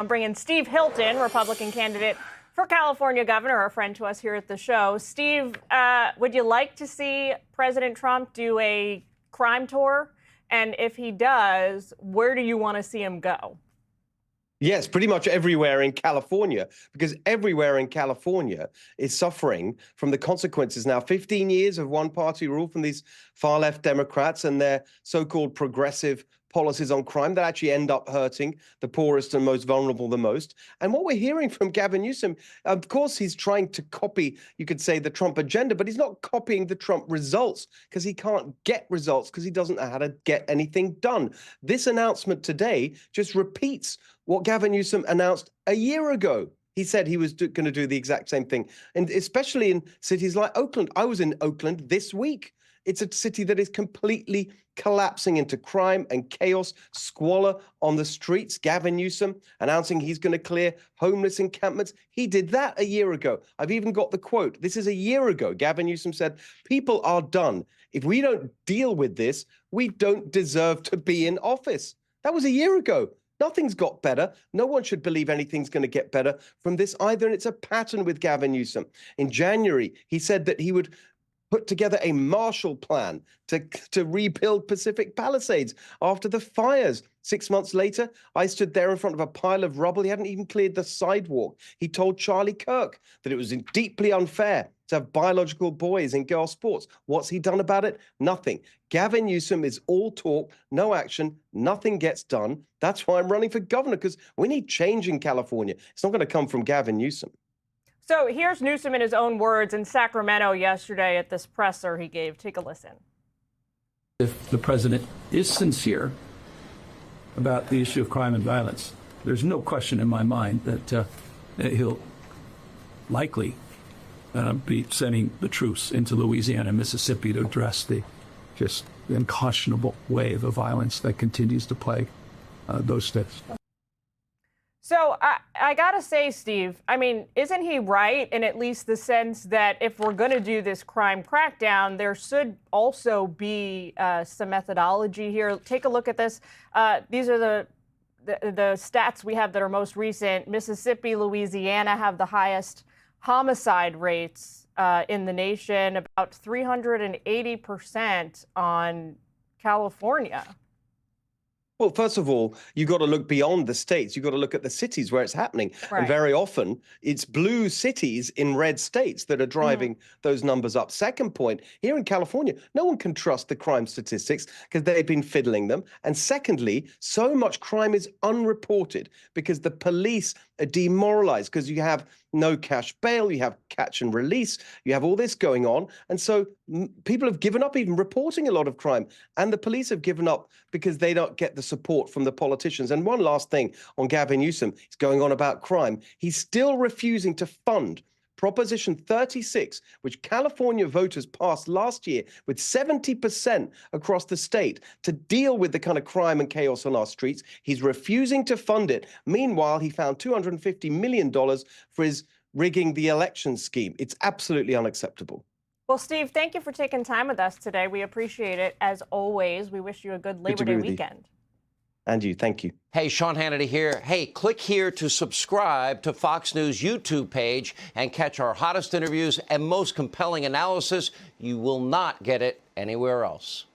I'm bringing Steve Hilton, Republican candidate for California governor, a friend to us here at the show. Steve, would you like to see President Trump do a crime tour? And if he does, where do you want to see him go? Yes, pretty much everywhere in California, because everywhere in California is suffering from the consequences now. 15 years of one-party rule from these far-left Democrats and their so-called progressive policies on crime that actually end up hurting the poorest and most vulnerable the most. And what we're hearing from Gavin Newsom, of course, he's trying to copy, you could say, the Trump agenda, but he's not copying the Trump results because he can't get results because he doesn't know how to get anything done. This announcement today just repeats what Gavin Newsom announced a year ago. He said he was going to do the exact same thing, and especially in cities like Oakland. I was in Oakland this week. It's a city that is completely collapsing into crime and chaos, squalor on the streets. Gavin Newsom announcing he's going to clear homeless encampments. He did that a year ago. I've even got the quote. This is a year ago. Gavin Newsom said, "People are done. If we don't deal with this, we don't deserve to be in office." That was a year ago. Nothing's got better. No one should believe anything's going to get better from this either. And it's a pattern with Gavin Newsom. In January, he said that he would put together a Marshall Plan to rebuild Pacific Palisades after the fires. 6 months later, I stood there in front of a pile of rubble. He hadn't even cleared the sidewalk. He told Charlie Kirk that it was deeply unfair to have biological boys in girls' sports. What's he done about it? Nothing. Gavin Newsom is all talk, no action, nothing gets done. That's why I'm running for governor, because we need change in California. It's not going to come from Gavin Newsom. So here's Newsom in his own words in Sacramento yesterday at this presser he gave. Take a listen. If the president is sincere about the issue of crime and violence, there's no question in my mind that he'll likely be sending the troops into Louisiana and Mississippi to address the just unconscionable wave of violence that continues to plague those states. So I got to say, Steve, I mean, isn't he right in at least the sense that if we're going to do this crime crackdown, there should also be some methodology here? Take a look at this. These are the stats we have that are most recent. Mississippi, Louisiana have the highest homicide rates in the nation, about 380% on California. Well, first of all, you got to look beyond the states. You got to look at the cities where it's happening. Right. And very often it's blue cities in red states that are driving those numbers up. Second point, here in California, no one can trust the crime statistics because they've been fiddling them. And secondly, so much crime is unreported because the police are demoralized because you have no cash bail, you have catch and release, you have all this going on. And so people have given up even reporting a lot of crime. And the police have given up because they don't get the support from the politicians. And one last thing on Gavin Newsom, he's going on about crime. He's still refusing to fund Proposition 36, which California voters passed last year with 70% across the state to deal with the kind of crime and chaos on our streets. He's refusing to fund it. Meanwhile, he found $250 million for his rigging the election scheme. It's absolutely unacceptable. Well, Steve, thank you for taking time with us today. We appreciate it. As always, we wish you a good Labor Day weekend. And you, thank you. Hey, Sean Hannity here. Hey, click here to subscribe to Fox News YouTube page and catch our hottest interviews and most compelling analysis. You will not get it anywhere else.